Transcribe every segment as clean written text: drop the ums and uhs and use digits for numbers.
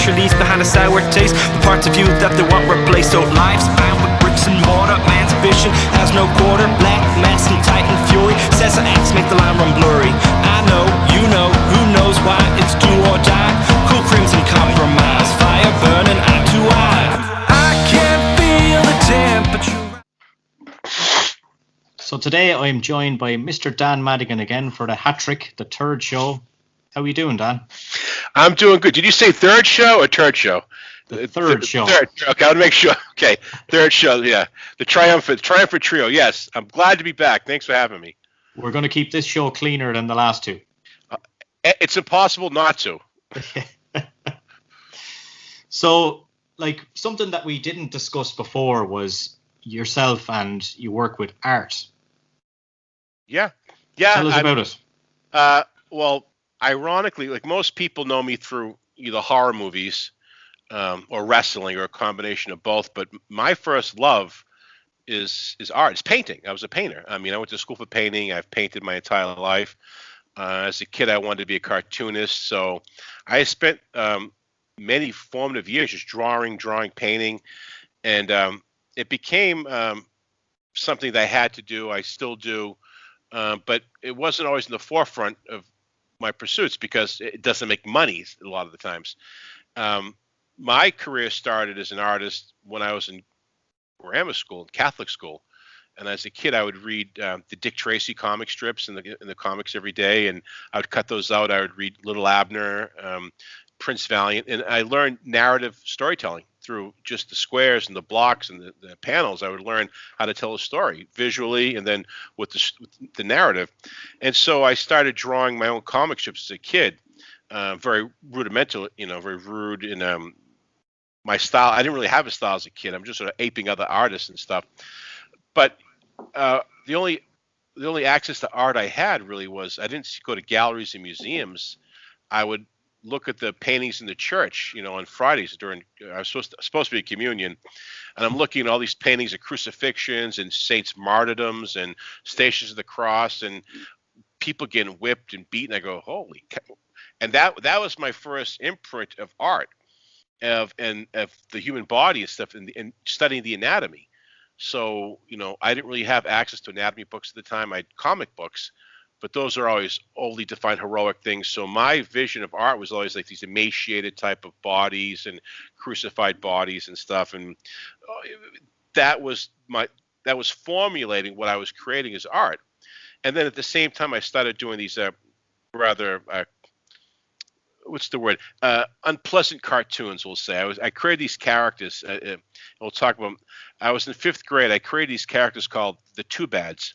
pressure leaves behind a sour taste. The parts of you that they want replaced. So life's bound with bricks and mortar. Man's ambition has no quarter. Black mask and titan fury says the axe make the line run blurry. I know, you know, who knows why it's do or die. Cool crimson compromise, fire burning eye to eye. I can feel the temperature. So today I'm joined by Mr. Dan Madigan again for the hat trick, the third show. How are you doing, Dan? I'm doing good. Did you say third show or third show? The third show. Third. Okay, I'll make sure. Okay, third show. Yeah, the triumphant trio. Yes, I'm glad to be back. Thanks for having me. We're going to keep this show cleaner than the last two. It's impossible not to. So, like, something that we didn't discuss before was yourself and you work with art. Yeah. Tell us about it. Well, ironically, like most people know me through either horror movies or wrestling or a combination of both. But my first love is art. It's painting. I was a painter. I mean, I went to school for painting. I've painted my entire life. As a kid, I wanted to be a cartoonist. So I spent many formative years just drawing, painting. And it became something that I had to do. I still do. But it wasn't always in the forefront of my pursuits because it doesn't make money a lot of the times. My career started as an artist when I was in grammar school, Catholic school. And as a kid, I would read the Dick Tracy comic strips in the comics every day. And I would cut those out. I would read Little Abner, Prince Valiant. And I learned narrative storytelling through just the squares and the blocks and the panels. I would learn how to tell a story visually and then with the narrative. And so I started drawing my own comic strips as a kid, very rudimental, very rude in my style. I didn't really have a style as a kid. I'm just sort of aping other artists and stuff. But the only access to art I had really was I didn't go to galleries and museums. I would look at the paintings in the church, on Fridays during I was supposed to be a communion, and I'm looking at all these paintings of crucifixions and saints' martyrdoms and stations of the cross and people getting whipped and beaten. I go, holy cow. And that was my first imprint of art, of the human body and stuff, and studying the anatomy. So I didn't really have access to anatomy books at the time. I had comic books. But those are always only defined heroic things. So my vision of art was always like these emaciated type of bodies and crucified bodies and stuff. And that was formulating what I was creating as art. And then at the same time, I started doing these rather unpleasant cartoons, we'll say. I created these characters. We'll talk about them. I was in 5th grade. I created these characters called the Too Bads.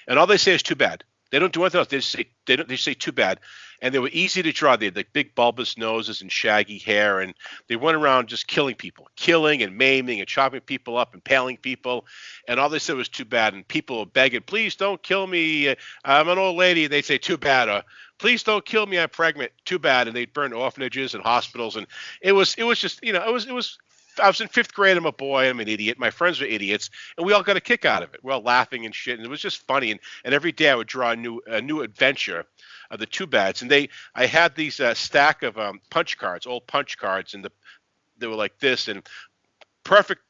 And all they say is too bad. They don't do anything else. They just say too bad. And they were easy to draw. They had like big bulbous noses and shaggy hair, and they went around just killing people, killing and maiming and chopping people up, impaling people. And all they said was too bad. And people were begging, please don't kill me. I'm an old lady. They'd say too bad. Or please don't kill me. I'm pregnant. Too bad. And they'd burn orphanages and hospitals. And it was just, it was. I was in 5th grade. I'm a boy. I'm an idiot. My friends were idiots, and we all got a kick out of it. We're all laughing and shit, and it was just funny. And every day I would draw a new adventure of the Too Bads. And I had these stack of punch cards, old punch cards, and they were like this, and perfect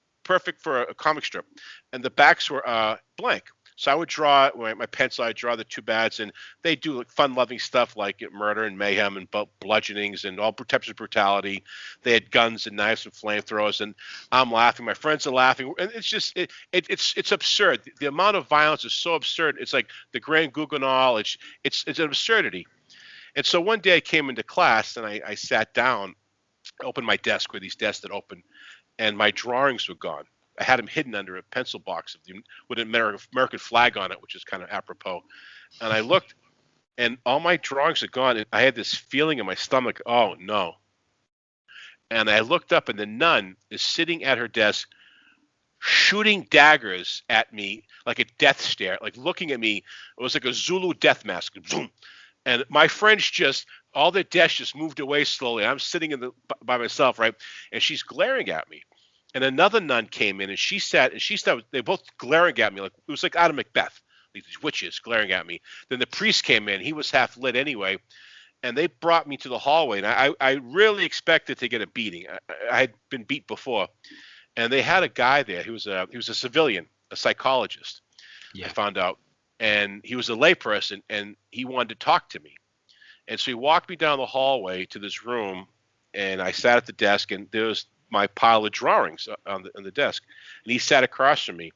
for a comic strip. And the backs were blank. So I would draw with my pencil. I'd draw the Too Bads, and they do like fun-loving stuff like murder and mayhem and bludgeonings and all types of brutality. They had guns and knives and flamethrowers, and I'm laughing. My friends are laughing, and it's just it's absurd. The amount of violence is so absurd. It's like the Grand Guignol. It's an absurdity. And so one day I came into class and I sat down, opened my desk with these desks that open, and my drawings were gone. I had them hidden under a pencil box with an American flag on it, which is kind of apropos. And I looked, and all my drawings had gone, and I had this feeling in my stomach, oh, no. And I looked up, and the nun is sitting at her desk shooting daggers at me like a death stare, like looking at me. It was like a Zulu death mask. Zoom. And my friends all their desks just moved away slowly. I'm sitting by myself, right? And she's glaring at me. And another nun came in, and she sat, they both glaring at me. Like it was like out of Macbeth, like these witches glaring at me. Then the priest came in. He was half lit anyway. and they brought me to the hallway, and I really expected to get a beating. I had been beat before, and they had a guy there. He was a civilian, a psychologist. I found out, and he was a layperson, and he wanted to talk to me. And so he walked me down the hallway to this room, and I sat at the desk, and there was my pile of drawings on the desk, and he sat across from me.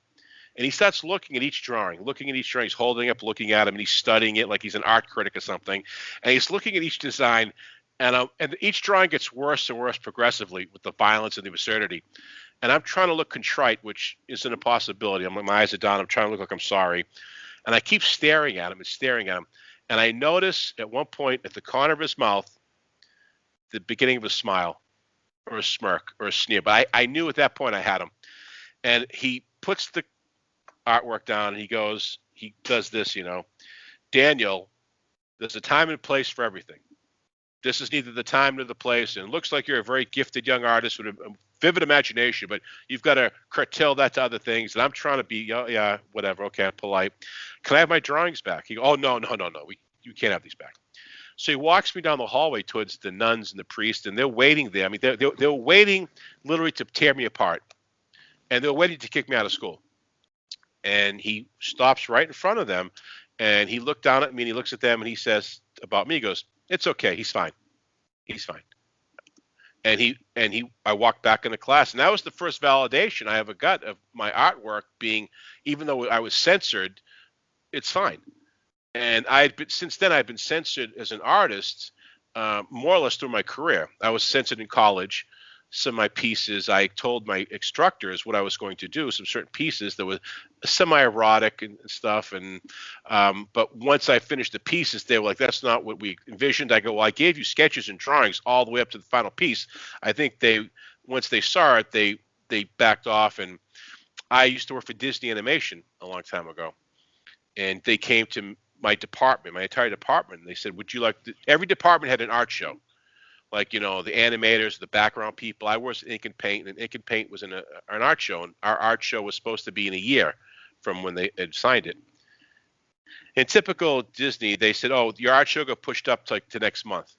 And he starts looking at each drawing. He's holding up, looking at him, and he's studying it like he's an art critic or something. And he's looking at each design, and each drawing gets worse and worse progressively with the violence and the absurdity. And I'm trying to look contrite, which isn't a possibility. My eyes are down. I'm trying to look like I'm sorry. And I keep staring at him and staring at him. And I notice at one point at the corner of his mouth, the beginning of a smile or a smirk or a sneer. But I knew at that point I had him. And he puts the artwork down, and he does this, Daniel, there's a time and place for everything. This is neither the time nor the place, and it looks like you're a very gifted young artist with a vivid imagination, but you've got to curtail that to other things. And I'm trying to be, yeah, whatever, okay, I'm polite. Can I have my drawings back? He goes, oh, no, you can't have these back. So he walks me down the hallway towards the nuns and the priest, and they're waiting there. I mean, they're waiting literally to tear me apart, and they're waiting to kick me out of school. And he stops right in front of them, and he looked down at me, and he looks at them, and he says about me, he goes, it's okay, he's fine. And I walked back into class, and that was the first validation I ever got of my artwork being, even though I was censored, it's fine. And since then I've been censored as an artist, more or less through my career. I was censored in college. Some of my pieces, I told my instructors what I was going to do, some certain pieces that were semi-erotic and stuff. And but once I finished the pieces, they were like, that's not what we envisioned. I go, well, I gave you sketches and drawings all the way up to the final piece. I think once they saw it, they backed off. And I used to work for Disney Animation a long time ago. And they came to my entire department, and they said, would you like every department had an art show. Like, the animators, the background people. I was Ink and Paint, and Ink and Paint was in an art show, and our art show was supposed to be in a year from when they had signed it. In typical Disney, they said, oh, your art show got pushed up to next month.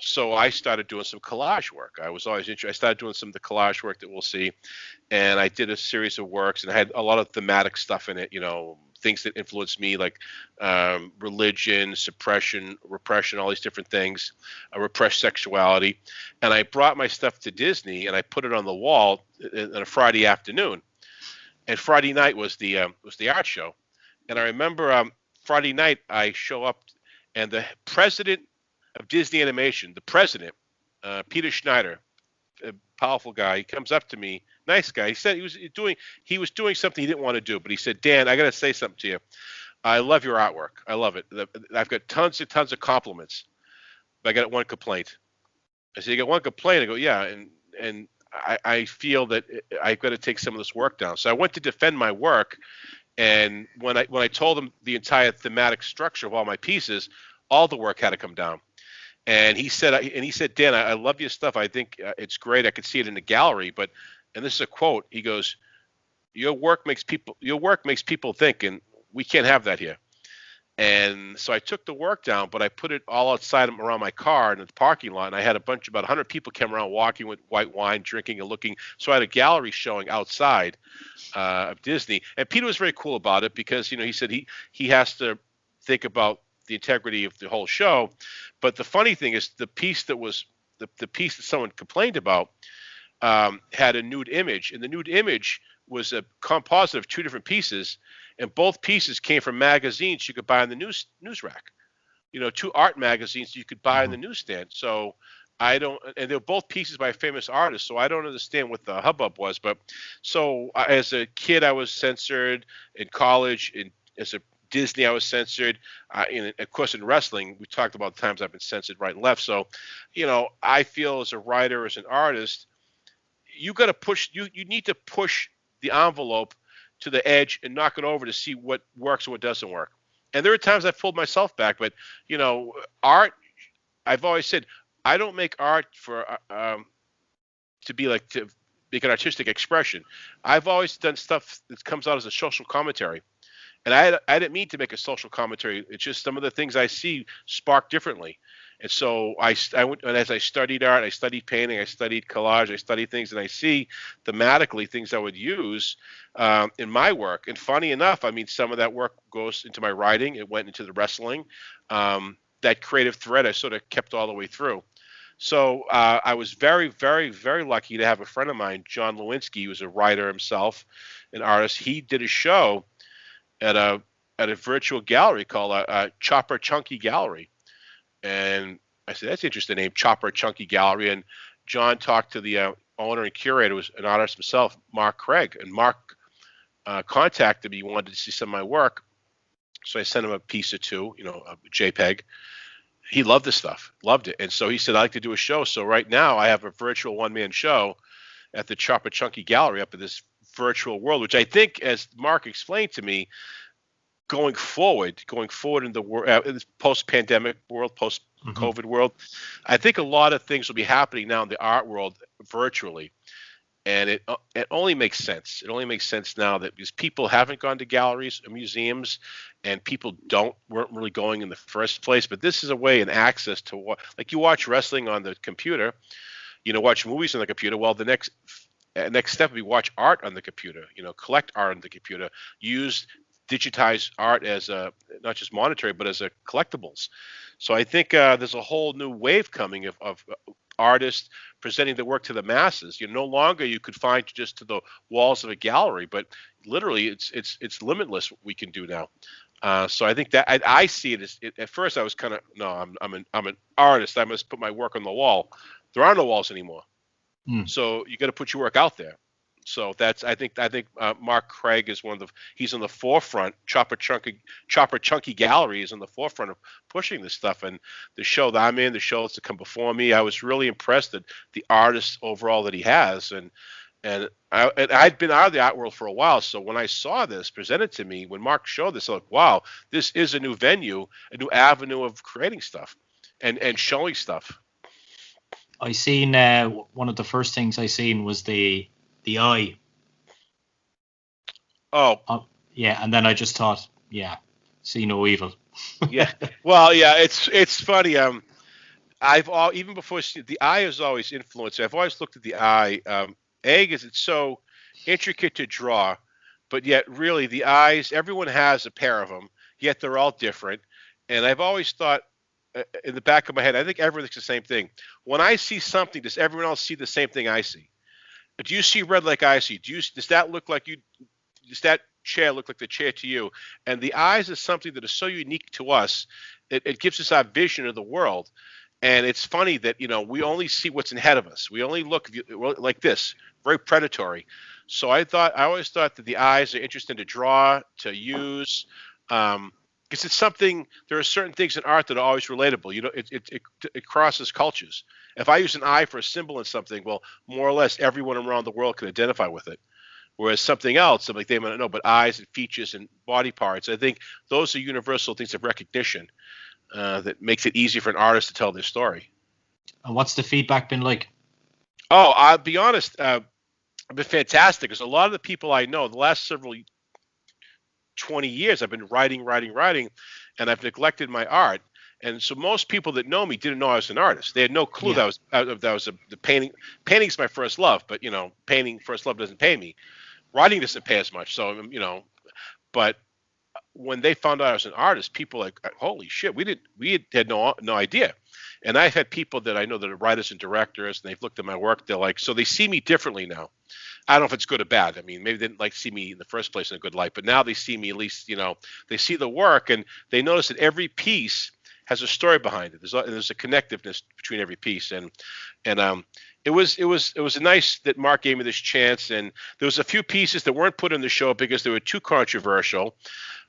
So I started doing some collage work. I was always interested. I started doing some of the collage work that we'll see, and I did a series of works, and I had a lot of thematic stuff in it, things that influenced me, like religion, suppression, repression, all these different things, repressed sexuality. And I brought my stuff to Disney, and I put it on the wall on a Friday afternoon. And Friday night was the art show. And I remember Friday night I show up, and the president of Disney Animation, Peter Schneider, a powerful guy, he comes up to me, nice guy. He said he was doing something he didn't want to do, but he said, Dan, I got to say something to you. I love your artwork. I love it. I've got tons of compliments, but I got one complaint. I said, you got one complaint? I go, yeah, and I feel that I've got to take some of this work down. So I went to defend my work, and when I told him the entire thematic structure of all my pieces, all the work had to come down. And he said, Dan, I love your stuff. I think it's great. I could see it in the gallery, but, and this is a quote, he goes, your work makes people think, and we can't have that here. And so I took the work down, but I put it all outside around my car in the parking lot, and I had about 100 people came around walking with white wine, drinking and looking. So I had a gallery showing outside of Disney. And Peter was very cool about it because, he said he has to think about the integrity of the whole show. But the funny thing is the piece that was the piece that someone complained about had a nude image, and the nude image was a composite of two different pieces, and both pieces came from magazines you could buy on the news rack. Two art magazines you could buy on the newsstand. So and they're both pieces by famous artists, so I don't understand what the hubbub was. But so as a kid, I was censored. In college, as a Disney, I was censored. Of course, in wrestling, we talked about the times I've been censored right and left. So, I feel as a writer, as an artist, you got to push. You need to push the envelope to the edge and knock it over to see what works and what doesn't work. And there are times I've pulled myself back, but art. I've always said I don't make art for to make an artistic expression. I've always done stuff that comes out as a social commentary. And I didn't mean to make a social commentary. It's just some of the things I see spark differently. And so I went, and as I studied art, I studied painting, I studied collage, I studied things, and I see thematically things I would use in my work. And funny enough, I mean, some of that work goes into my writing. It went into the wrestling. That creative thread I sort of kept all the way through. So I was very, very, very lucky to have a friend of mine, John Lewinsky, who was a writer himself, an artist. He did a show at a virtual gallery called ChopperChunky Gallery. And I said, that's an interesting name, ChopperChunky Gallery. And John talked to the owner and curator, who was an artist himself, Mark Craig. And Mark contacted me, wanted to see some of my work. So I sent him a piece or two, a JPEG. He loved the stuff, loved it. And so he said, I'd like to do a show. So right now I have a virtual one-man show at the ChopperChunky Gallery up in this virtual world, which I think, as Mark explained to me, going forward in the world, in this post-pandemic world, post-COVID world, I think a lot of things will be happening now in the art world virtually. And it only makes sense. It only makes sense now that because people haven't gone to galleries or museums, and people weren't really going in the first place. But this is a way and access to like you watch wrestling on the computer, watch movies on the computer. Well, the next step would be watch art on the computer. Collect art on the computer. Use digitized art as not just monetary, but as a collectibles. So I think there's a whole new wave coming of artists presenting the work to the masses. No longer you could find just to the walls of a gallery, but literally it's limitless what we can do now. So I think that I see it as at first I was kind of I'm an artist. I must put my work on the wall. There are no walls anymore. So you got to put your work out there. So that's I think Mark Craig is he's on the forefront. ChopperChunky Gallery is on the forefront of pushing this stuff. And the show that I'm in, the shows that come before me, I was really impressed at the artist overall that he has. And I'd been out of the art world for a while. So when I saw this presented to me, when Mark showed this, I was like, wow, this is a new venue, a new avenue of creating stuff and showing stuff. I seen one of the first things I seen was the eye. Yeah, and then I just thought, see no evil. Yeah, well, yeah, it's funny. Even before the eye has always influenced. I've always looked at the eye. Because it's so intricate to draw, but yet really the eyes. Everyone has a pair of them, yet they're all different. And I've always thought, in the back of my head, I think everyone thinks the same thing. When I see something, does everyone else see the same thing I see? Do you see red like I see? Does that look like you? Does that chair look like the chair to you? And the eyes is something that is so unique to us. It gives us our vision of the world. And it's funny that we only see what's ahead of us. We only look like this, very predatory. So I always thought that the eyes are interesting to draw, to use, because it's something. There are certain things in art that are always relatable. It crosses cultures. If I use an eye for a symbol in something, well, more or less everyone around the world can identify with it. Whereas something else, something they might not know, but eyes and features and body parts, I think those are universal things of recognition that makes it easier for an artist to tell their story. And what's the feedback been like? Oh, I'll be honest, it's been fantastic. Because a lot of the people I know, the last 20 years, I've been writing, and I've neglected my art. And so most people that know me didn't know I was an artist. They had no clue that was the painting. Painting's my first love, but painting first love doesn't pay me. Writing doesn't pay as much. So but when they found out I was an artist, people were like, holy shit, we had no idea. And I've had people that I know that are writers and directors, and they've looked at my work. They're like, so they see me differently now. I don't know if it's good or bad. I mean, maybe they didn't see me in the first place in a good light, but now they see me at least. They see the work, and they notice that every piece has a story behind it. There's a connectiveness between every piece, and it was nice that Mark gave me this chance. And there was a few pieces that weren't put in the show because they were too controversial.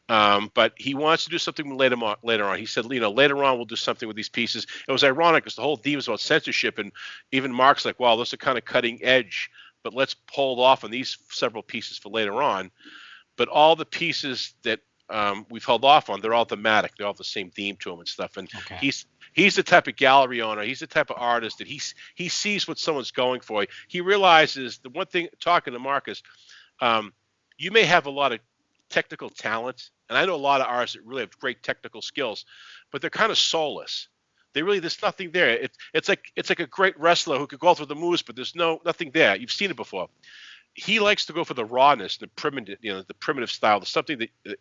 But he wants to do something later on. He said, later on we'll do something with these pieces. It was ironic because the whole theme is about censorship, and even Mark's like, wow, those are kind of cutting edge, but let's hold off on these several pieces for later on. But all the pieces that we've held off on, they're all thematic. They all have the same theme to them and stuff. And he's the type of gallery owner. He's the type of artist that he sees what someone's going for. He realizes the one thing, talking to Marcus, you may have a lot of technical talent, and I know a lot of artists that really have great technical skills, but they're kind of soulless. There's nothing there. It's like a great wrestler who could go through the moves, but there's nothing there. You've seen it before. He likes to go for the rawness, the primitive style, something that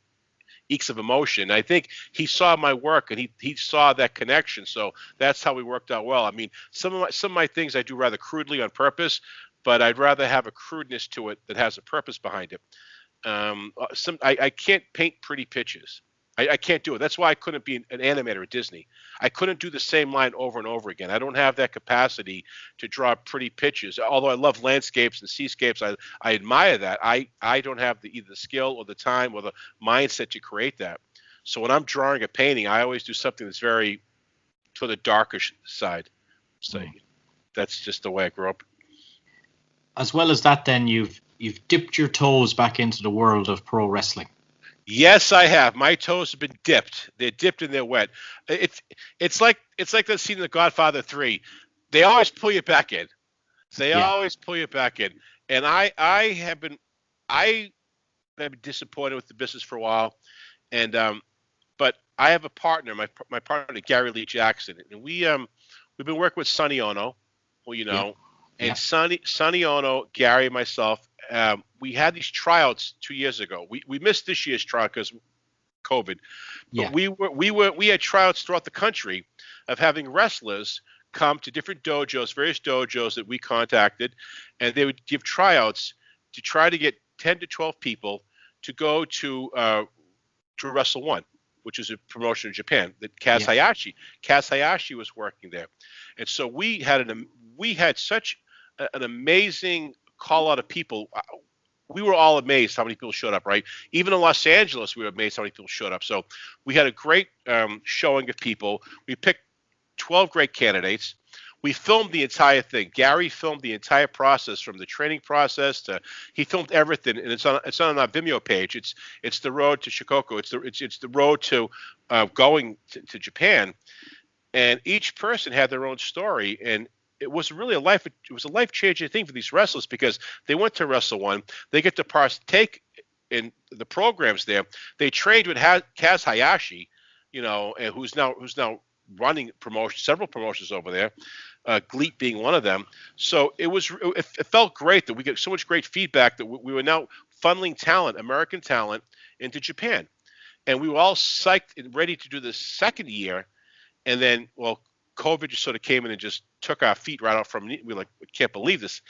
ekes of emotion. I think he saw my work and he saw that connection. So that's how we worked out well. I mean, some of my things I do rather crudely on purpose, but I'd rather have a crudeness to it that has a purpose behind it. I can't paint pretty pictures. I can't do it. That's why I couldn't be an animator at Disney. I couldn't do the same line over and over again. I don't have that capacity to draw pretty pictures. Although I love landscapes and seascapes, I admire that. I don't have either the skill or the time or the mindset to create that. So when I'm drawing a painting, I always do something that's very to the darkish side. So that's just the way I grew up. As well as that, then you've dipped your toes back into the world of pro wrestling. Yes, I have. My toes have been dipped. They're dipped and they're wet. It's like that scene in The Godfather 3. They always pull you back in. Always pull you back in. And I have been disappointed with the business for a while. And but I have a partner, my partner Gary Lee Jackson, and we've been working with Sonny Ono, who you know, and Sonny Ono, Gary, and myself. We had these tryouts 2 years ago. We missed this year's tryout because COVID. But we had tryouts throughout the country of having wrestlers come to different dojos, various dojos that we contacted, and they would give tryouts to try to get 10 to 12 people to go to Wrestle One, which is a promotion in Japan that Kaz Hayashi was working there. And so we had such an amazing call out of people. We were all amazed how many people showed up, right? Even in Los Angeles, we were amazed how many people showed up. So we had a great showing of people. We picked 12 great candidates. We filmed the entire thing. Gary filmed the entire process, from the training process to he filmed everything, and it's on our Vimeo page. It's the road to Shikoku. It's the road to going to Japan, and each person had their own story, and it was really a life-changing thing for these wrestlers, because they went to Wrestle One. They get to partake in the programs there. They trained with Kaz Hayashi, and who's now running several promotions over there, GLEAT being one of them. So it felt great that we get so much great feedback that we were now funneling talent, American talent, into Japan. And we were all psyched and ready to do the second year. And then, COVID just sort of came in and just took our feet right out from. We were like, we can't believe this.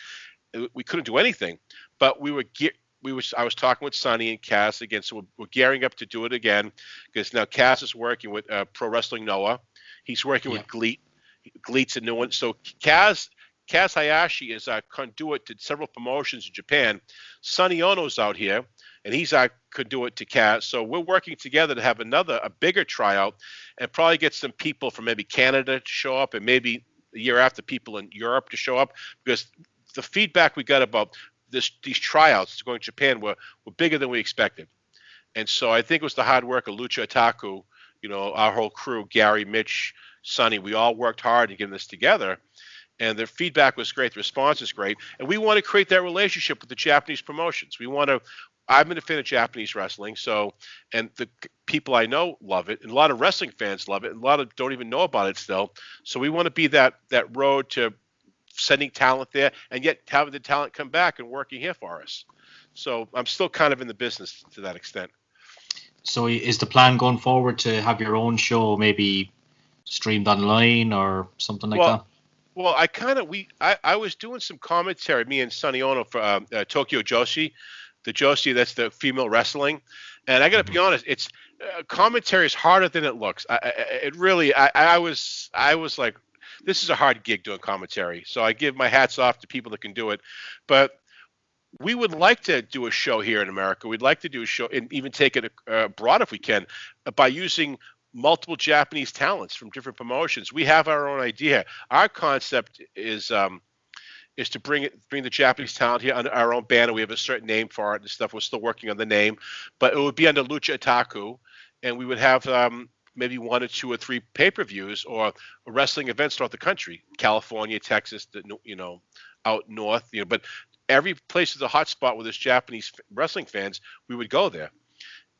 We couldn't do anything. But I was talking with Sonny and Cass again, so we're gearing up to do it again, because now Cass is working with Pro Wrestling Noah. He's working with GLEAT. GLEAT's a new one. So Kaz Hayashi is our conduit to several promotions in Japan. Sonny Ono's out here, and he's our conduit to Kaz. So we're working together to have a bigger tryout, and probably get some people from maybe Canada to show up, and maybe the year after people in Europe to show up, because the feedback we got about these tryouts going to Japan were bigger than we expected. And so I think it was the hard work of Lucha Otaku, our whole crew, Gary, Mitch, Sonny, we all worked hard to get this together. And the feedback was great. The response is great. And we want to create that relationship with the Japanese promotions. I'm a fan of Japanese wrestling, and the people I know love it, and a lot of wrestling fans love it, and a lot of don't even know about it still. So we want to be that road to sending talent there, and yet having the talent come back and working here for us. So I'm still kind of in the business to that extent. So is the plan going forward to have your own show, maybe streamed online or something like that? Well, I was doing some commentary, me and Sonny Ono, for Tokyo Joshi, the Joshi, that's the female wrestling. And I got to be honest, it's commentary is harder than it looks. I was like, this is a hard gig doing commentary. So I give my hats off to people that can do it. But we would like to do a show here in America. We'd like to do a show and even take it abroad if we can, by using multiple Japanese talents from different promotions. We have our own idea. Our concept is to bring the Japanese talent here under our own banner. We have a certain name for it and stuff. We're still working on the name, but it would be under Lucha Otaku, and we would have maybe 1 or 2 or 3 pay-per-views or wrestling events throughout the country, California, Texas, out north, but every place is a hot spot with this Japanese wrestling fans. We would go there.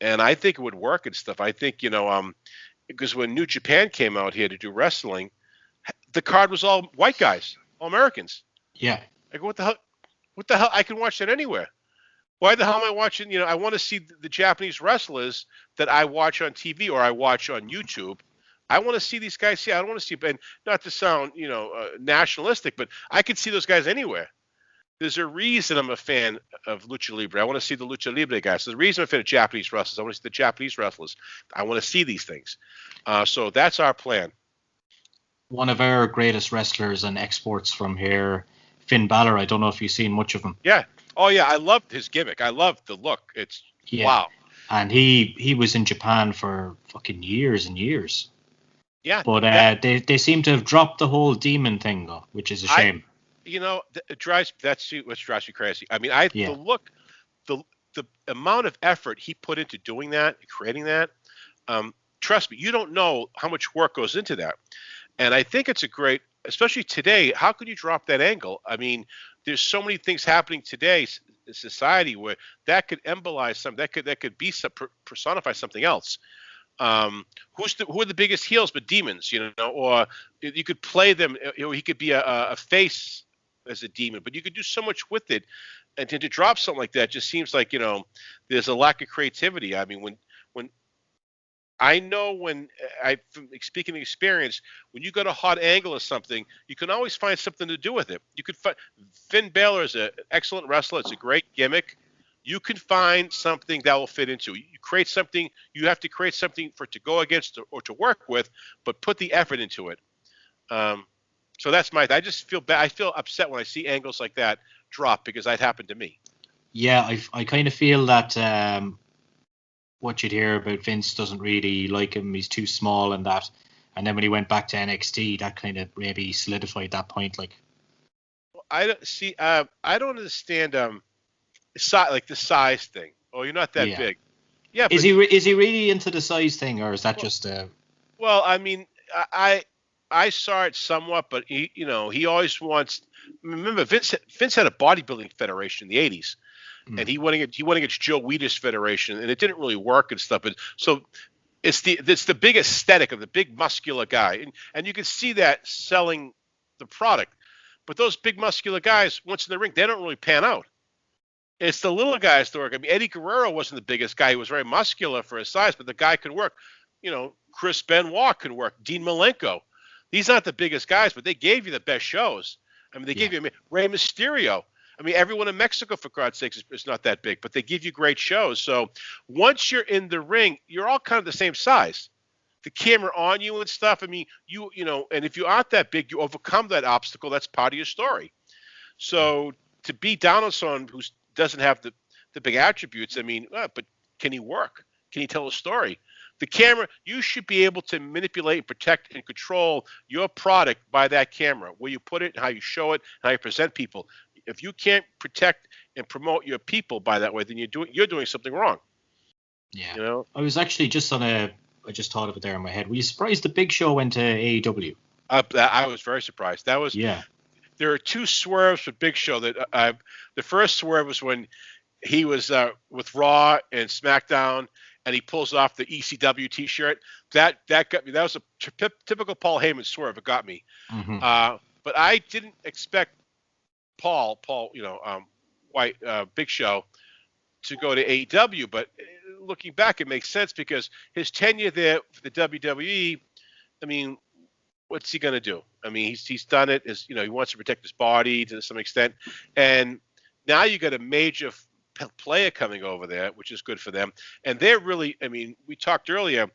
and I think it would work and stuff. I think because when New Japan came out here to do wrestling, the card was all white guys, all Americans. Yeah. I go, what the hell? What the hell? I can watch that anywhere. Why the hell am I watching? I want to see the Japanese wrestlers that I watch on TV or I watch on YouTube. I want to see these guys. I don't want to see, and not to sound, nationalistic, but I could see those guys anywhere. There's a reason I'm a fan of Lucha Libre. I want to see the Lucha Libre guys. There's a reason I'm a fan of Japanese wrestlers. I want to see the Japanese wrestlers. I want to see these things. So that's our plan. One of our greatest wrestlers and exports from here, Finn Balor. I don't know if you've seen much of him. Yeah. Oh, yeah. I loved his gimmick. I loved the look. It's wow. And he was in Japan for fucking years and years. Yeah. But they seem to have dropped the whole demon thing, though, which is a shame. It drives what drives me crazy. I mean, the look, the amount of effort he put into doing that, creating that. Trust me, you don't know how much work goes into that. And I think it's a great, especially today. How could you drop that angle? I mean, there's so many things happening today in society where that could embolize something. That could be personify something else. Who are the biggest heels but demons? Or you could play them. He could be a face as a demon, but you could do so much with it, and to drop something like that just seems like there's a lack of creativity. I mean, when I know when from speaking of experience, when you got a hot angle or something, you can always find something to do with it. You could find Finn Balor is an excellent wrestler. It's a great gimmick. You can find something that will fit into. You create something. You have to create something for it to go against or to work with, but put the effort into it. So that's I just feel bad. I feel upset when I see angles like that drop because that happened to me. Yeah, I kind of feel that what you'd hear about Vince doesn't really like him. He's too small and that. And then when he went back to NXT, that kind of maybe solidified that point. Like, I don't see. I don't understand. Like the size thing. Oh, you're not that big. Yeah. Is he really into the size thing, or is that just a? Well, I mean, I saw it somewhat, but he always wants. Remember, Vince had a bodybuilding federation in the '80s, and he went against Joe Weider's federation, and it didn't really work and stuff. But so it's the big aesthetic of the big muscular guy, and you can see that selling the product. But those big muscular guys, once in the ring, they don't really pan out. It's the little guys that work. I mean, Eddie Guerrero wasn't the biggest guy. He was very muscular for his size, but the guy could work. Chris Benoit could work. Dean Malenko. These aren't the biggest guys, but they gave you the best shows. I mean, they gave you Rey Mysterio. I mean, everyone in Mexico, for God's sakes, is not that big, but they give you great shows. So once you're in the ring, you're all kind of the same size. The camera on you and stuff. I mean, and if you aren't that big, you overcome that obstacle. That's part of your story. So to be down on someone who doesn't have the big attributes, I mean, but can he work? Can he tell a story? The camera, you should be able to manipulate, protect, and control your product by that camera, where you put it, how you show it, how you present people. If you can't protect and promote your people by that way, then you're doing something wrong. Yeah. I was actually I just thought of it there in my head. Were you surprised the Big Show went to AEW? I was very surprised. There are two swerves for Big Show. That the first swerve was when he was with Raw and SmackDown, and he pulls off the ECW T-shirt. That got me. That was a typical Paul Heyman swerve. It got me. Mm-hmm. But I didn't expect Paul, White, Big Show, to go to AEW. But looking back, it makes sense because his tenure there for the WWE. I mean, what's he going to do? I mean, he's done it. He wants to protect his body to some extent, and now you got a major player coming over there, which is good for them. And they're really, I mean, we talked earlier,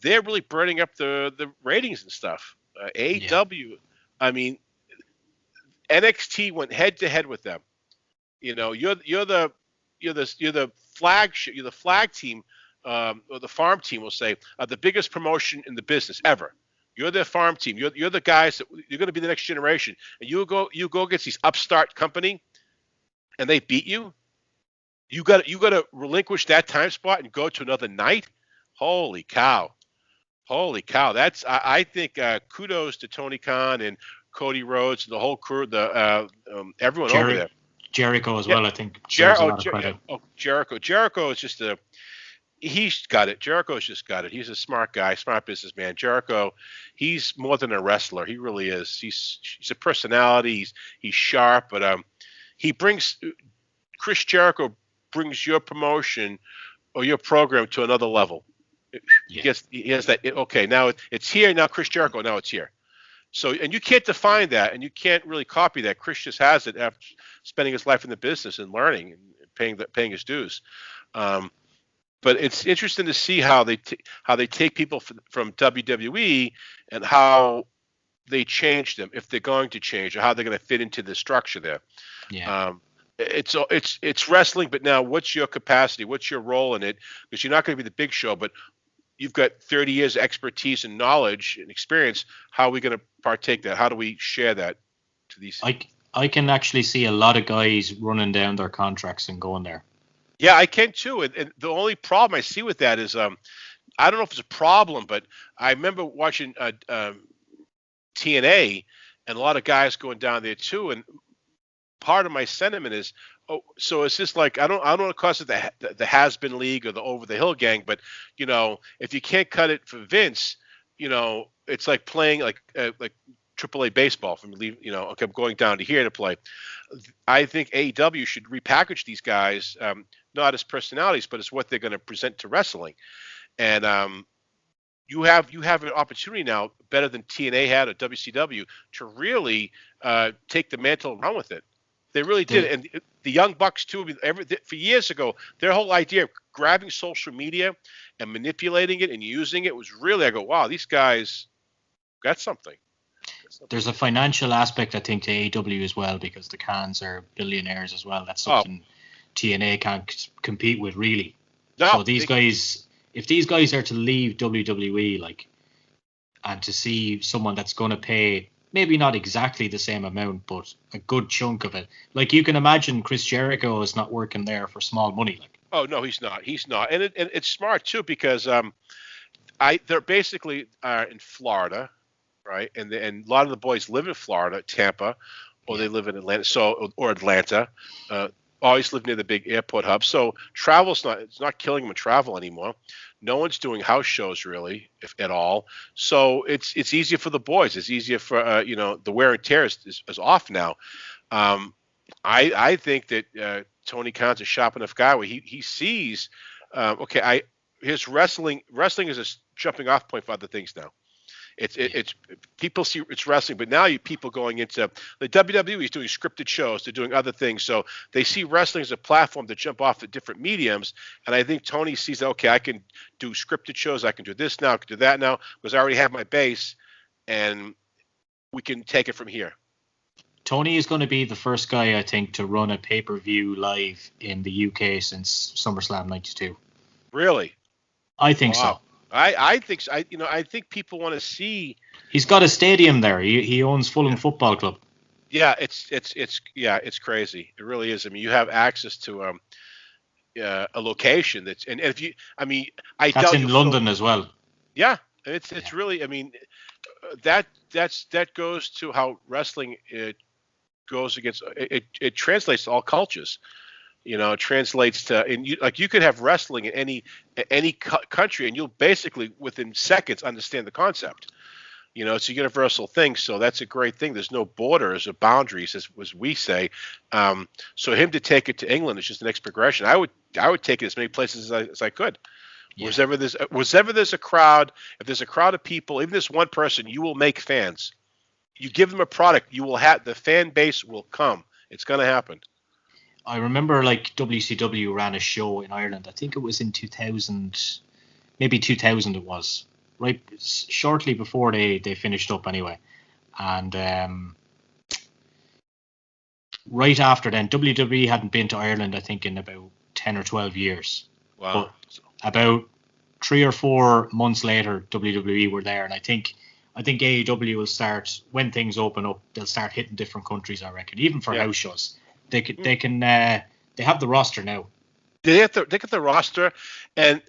they're really burning up the ratings and stuff. AEW, I mean, NXT went head to head with them. You're the flagship, you're the flag team, or the farm team, we'll say, the biggest promotion in the business ever. You're their farm team. You're the guys that you're going to be the next generation. And you go against these upstart company, and they beat you. You got to relinquish that time spot and go to another night. Holy cow! That's I think kudos to Tony Khan and Cody Rhodes and the whole crew, everyone over there. Jericho as well, I think. Jericho is just he's got it. Jericho's just got it. He's a smart guy, smart businessman. Jericho, he's more than a wrestler. He really is. He's a personality. He's sharp, but he brings Chris Jericho brings your promotion or your program to another level. He has that. Okay, now it's here. Now Chris Jericho. Now it's here. So, and you can't define that, and you can't really copy that. Chris just has it after spending his life in the business and learning and paying his dues. But it's interesting to see how they take people from WWE and how they change them, if they're going to change, or how they're going to fit into the structure there. Yeah. It's wrestling, but now what's your capacity? What's your role in it? Because you're not going to be the big show, but you've got 30 years of expertise and knowledge and experience. How are we going to partake that? How do we share that to these? I can actually see a lot of guys running down their contracts and going there. Yeah, I can too. And the only problem I see with that is, I don't know if it's a problem, but I remember watching TNA and a lot of guys going down there too. And part of my sentiment is, so it's just like, I don't want to call it the has-been league or the over the hill gang, but if you can't cut it for Vince, it's like playing like AAA baseball from okay, I'm going down to here to play. I think AEW should repackage these guys, not as personalities, but as what they're going to present to wrestling. And you have an opportunity now, better than TNA had or WCW, to really take the mantle and run with it. They really did. And the Young Bucks, too, for years ago, their whole idea of grabbing social media and manipulating it and using it was really, I go, wow, these guys got something. There's a financial aspect, I think, to AEW as well, because the Khans are billionaires as well. That's something TNA can't compete with, really. No, so these guys, if these guys are to leave WWE, and to see someone that's going to pay maybe not exactly the same amount, but a good chunk of it. You can imagine Chris Jericho is not working there for small money. Oh, no, he's not. And it's smart, too, because they're basically in Florida, right? And a lot of the boys live in Florida, Tampa, or they live in Atlanta, or Atlanta. Always live near the big airport hub. So it's not killing them in travel anymore. No one's doing house shows really, if at all. So it's easier for the boys. It's easier for the wear and tear is off now. I think that Tony Khan's a sharp enough guy where he sees his wrestling is a jumping off point for other things now. It's people see it's wrestling, but now people going into the WWE is doing scripted shows, they're doing other things, so they see wrestling as a platform to jump off at different mediums. And I think Tony sees that, okay, I can do scripted shows, I can do this now, I can do that now, because I already have my base, and we can take it from here. Tony is going to be the first guy, I think, to run a pay-per-view live in the UK since SummerSlam '92. Really? I think so. I think so. I think people want to see. He's got a stadium there. He owns Fulham Football Club. Yeah, it's crazy. It really is. I mean, you have access to a location that's if you. I mean, that's in London as well. Yeah, it's really. I mean, that goes to how wrestling goes against. It translates to all cultures. It translates to, and you could have wrestling in any country, and you'll basically within seconds understand the concept. It's a universal thing, so that's a great thing. There's no borders or boundaries, as we say. So him to take it to England is just the next progression. I would take it as many places as I could. Yeah. Wherever there's a crowd, if there's a crowd of people, even this one person, you will make fans. You give them a product, you will have the fan base will come. It's going to happen. I remember WCW ran a show in Ireland. I think it was in 2000, maybe 2000 it was, right shortly before they finished up anyway. And right after then, WWE hadn't been to Ireland, I think, in about 10 or 12 years. Wow. But about 3 or 4 months later, WWE were there. And I think AEW will start, when things open up, they'll start hitting different countries, I reckon, even for house shows. They have the roster now. They get the roster, and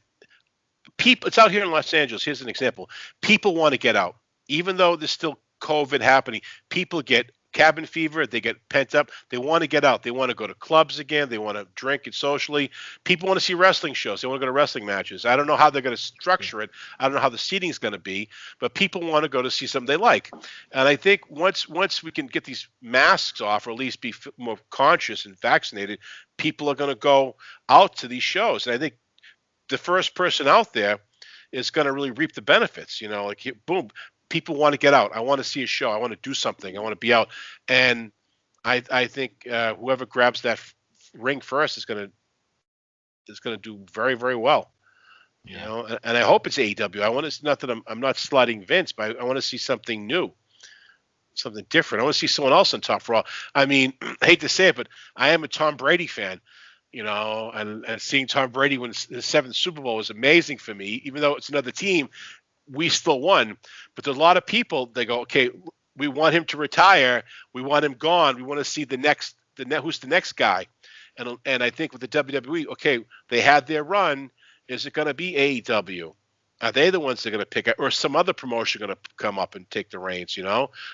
people. It's out here in Los Angeles. Here's an example. People want to get out, even though there's still COVID happening. People get cabin fever. They get pent up. They want to get out. They want to go to clubs again. They want to drink and socially. People want to see wrestling shows. They want to go to wrestling matches. I don't know how they're going to structure it. I don't know how the seating is going to be, but people want to go to see something they like. And I think once we can get these masks off, or at least be more conscious and vaccinated, people are going to go out to these shows. And I think the first person out there is going to really reap the benefits. Like boom, people want to get out. I want to see a show. I want to do something. I want to be out. And I think whoever grabs that ring first is going to do very, very well. Yeah. And I hope it's AEW. I want to. Not that I'm not sliding Vince, but I want to see something new, something different. I want to see someone else on top Raw. I mean, I hate to say it, but I am a Tom Brady fan. And seeing Tom Brady win the 7th Super Bowl was amazing for me. Even though it's another team, we still won. But there's a lot of people, they go, okay, we want him to retire. We want him gone. We want to see who's the next guy. And I think with the WWE, okay, they had their run. Is it going to be AEW? Are they the ones that are going to pick up, or some other promotion going to come up and take the reins?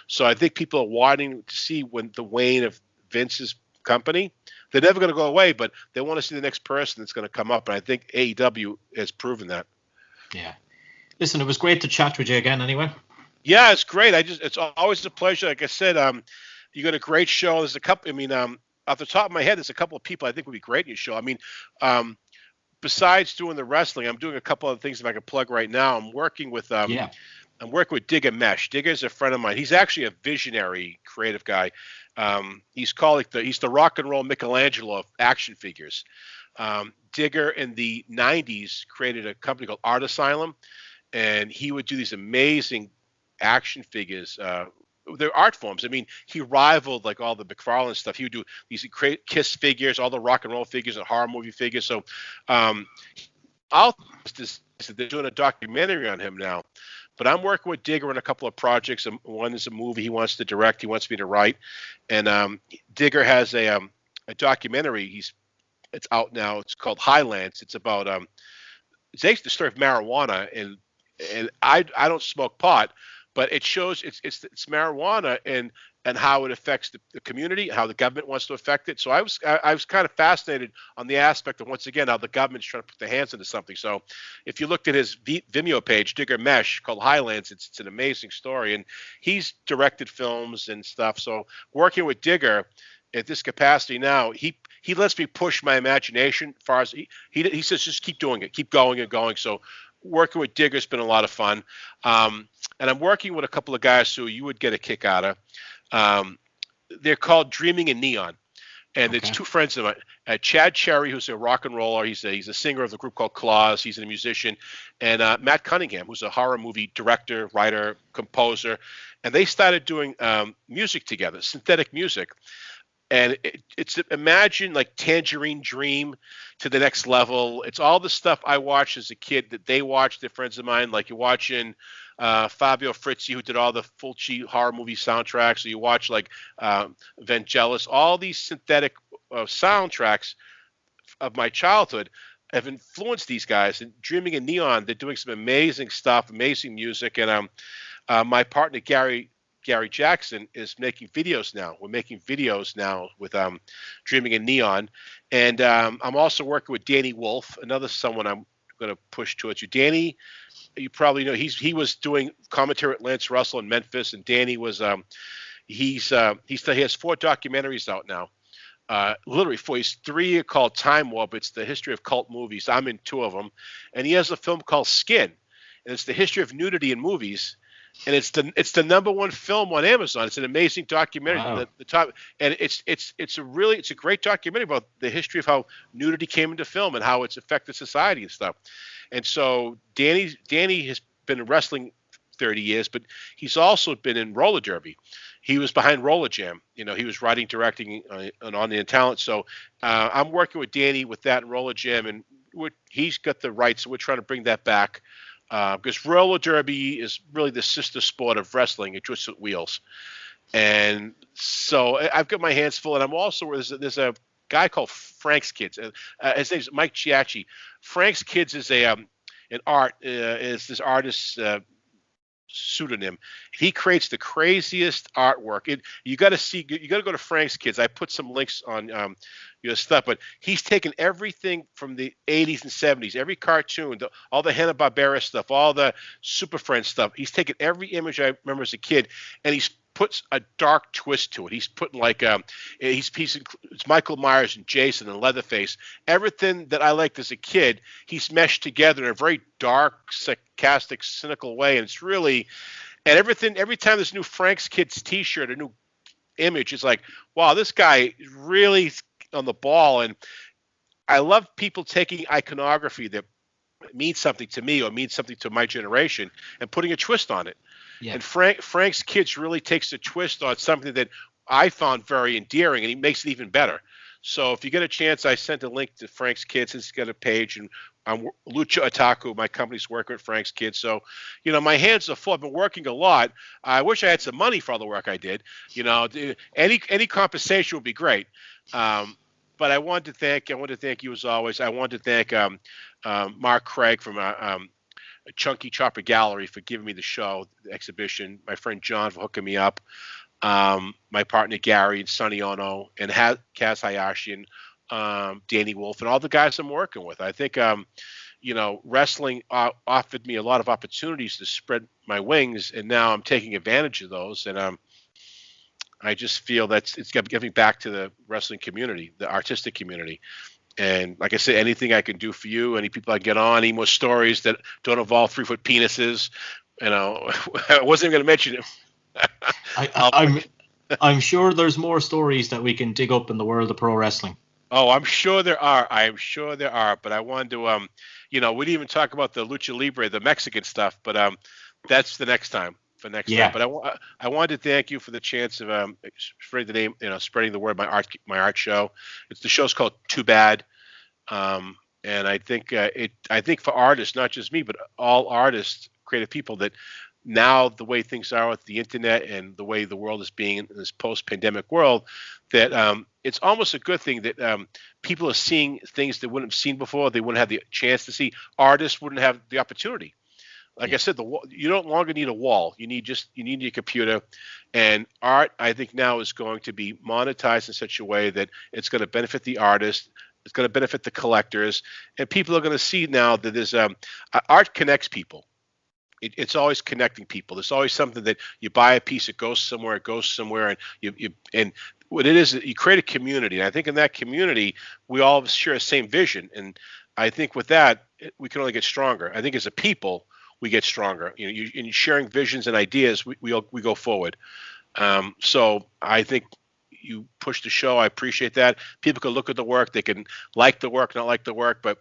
So I think people are wanting to see when the wane of Vince's company. They're never going to go away, but they want to see the next person that's going to come up. And I think AEW has proven that. Yeah. Listen, it was great to chat with you again anyway. Yeah, it's great. It's always a pleasure. Like I said, you got a great show. There's a couple, off the top of my head, there's a couple of people I think would be great in your show. Besides doing the wrestling, I'm doing a couple of things if I can plug right now. I'm working with Digger Mesh. Digger's a friend of mine. He's actually a visionary creative guy. He's the rock and roll Michelangelo of action figures. Digger in the 90s created a company called Art Asylum, and he would do these amazing action figures. They're art forms. He rivaled like all the McFarlane stuff. He would do these Kiss figures, all the rock and roll figures, and horror movie figures. So they're doing a documentary on him now. But I'm working with Digger on a couple of projects. One is a movie he wants to direct. He wants me to write. And Digger has a documentary. It's out now. It's called Highlands. It's about it's actually the story of marijuana. And I don't smoke pot, but it shows it's marijuana and how it affects the community, how the government wants to affect it. So I was kind of fascinated on the aspect of, once again, how the government's trying to put their hands into something. So if you looked at his Vimeo page, Digger Mesh, called Highlands, it's an amazing story. And he's directed films and stuff. So working with Digger at this capacity now, he lets me push my imagination as far as he says, just keep doing it, keep going and going. So working with Digger's been a lot of fun. And I'm working with a couple of guys who you would get a kick out of. They're called Dreaming in Neon, and it's two friends of mine. Chad Cherry, who's a rock and roller, he's a singer of the group called Claws. He's a musician, and Matt Cunningham, who's a horror movie director, writer, composer, and they started doing music together, synthetic music. And it's imagine like Tangerine Dream to the next level. It's all the stuff I watched as a kid that they watched, they're friends of mine. Like you're watching Fabio Frizzi, who did all the Fulci horror movie soundtracks. So you watch like Vangelis, all these synthetic soundtracks of my childhood have influenced these guys. And Dreaming in Neon, they're doing some amazing stuff, amazing music. And my partner, Gary Jackson, is making videos now. We're making videos now with Dreaming in Neon. And I'm also working with Danny Wolf, another someone I'm going to push towards you. Danny, you probably know, he was doing commentary at Lance Russell in Memphis, and Danny was he has 4 documentaries out now. Literally 4. He's 3 called Time Warp. It's the history of cult movies. I'm in 2 of them. And he has a film called Skin, and it's the history of nudity in movies. And it's the #1 film on Amazon. It's an amazing documentary. Wow. The top, and it's a great documentary about the history of how nudity came into film and how it's affected society and stuff. And so Danny has been in wrestling 30 years, but he's also been in roller derby. He was behind Roller Jam. He was writing, directing, and on the talent. So I'm working with Danny with that and Roller Jam, and he's got the rights, so we're trying to bring that back. Because roller derby is really the sister sport of wrestling. It just with wheels. And so I've got my hands full. And I'm also, there's a guy called Frank's Kids. His name's Mike Chiacci. Frank's Kids is is this artist, pseudonym. He creates the craziest artwork. You got to go to Frank's Kids. I put some links on your stuff, but he's taken everything from the 80s and 70s, every cartoon, all the Hanna-Barbera stuff, all the Super Friends stuff. He's taken every image I remember as a kid, and he's puts a dark twist to it. He's putting like it's Michael Myers and Jason and Leatherface. Everything that I liked as a kid, he's meshed together in a very dark, sarcastic, cynical way, and it's really, and everything. Every time there's a new Frank's Kids T-shirt, a new image, it's like, wow, this guy is really on the ball. And I love people taking iconography that means something to me or means something to my generation and putting a twist on it. Yeah. And Frank's Kids really takes a twist on something that I found very endearing, and he makes it even better. So if you get a chance, I sent a link to Frank's Kids. It's got a page, and I'm Lucha Otaku. My company's working with Frank's Kids. So, my hands are full. I've been working a lot. I wish I had some money for all the work I did. Any compensation would be great. But I wanted to thank you as always. I wanted to thank Mark Craig from ChopperChunky Gallery for giving me the show, the exhibition. My friend John for hooking me up. My partner Gary and Sonny Ono and Kaz Hayashi and Danny Wolf and all the guys I'm working with. I think wrestling offered me a lot of opportunities to spread my wings, and now I'm taking advantage of those. And I just feel that it's giving back to the wrestling community, the artistic community. And like I said, anything I can do for you, any people I can get on, any more stories that don't involve 3-foot penises, I wasn't even going to mention it. I'm sure there's more stories that we can dig up in the world of pro wrestling. Oh, I'm sure there are. But I wanted to, we didn't even talk about the Lucha Libre, the Mexican stuff, but that's the next time. Time. But I wanted to thank you for the chance of spreading the word. My art show. The show's called Too Bad, and I think I think for artists, not just me, but all artists, creative people, that now the way things are with the internet and the way the world is being in this post-pandemic world, that it's almost a good thing that people are seeing things they wouldn't have seen before. They wouldn't have the chance to see. Artists wouldn't have the opportunity. Like I said, you don't longer need a wall. You need your computer, and art, I think, now is going to be monetized in such a way that it's going to benefit the artist, it's going to benefit the collectors, and people are going to see now that there's art connects people. It's always connecting people. There's always something that you buy a piece, it goes somewhere, and and what it is, you create a community. And I think in that community, we all share the same vision, and I think with that, we can only get stronger. I think as a people, we get stronger. In sharing visions and ideas, we go forward. So I think you push the show. I appreciate that. People can look at the work. They can like the work, not like the work. But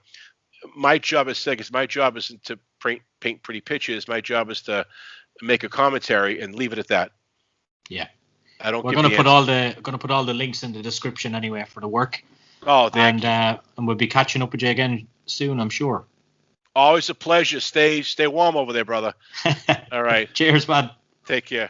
my job isn't to paint pretty pictures. My job is to make a commentary and leave it at that. Yeah. We're going to put all the links in the description anyway for the work. Oh, thank you. And we'll be catching up with you again soon, I'm sure. Always a pleasure. Stay warm over there, brother. All right. Cheers, man. Take care.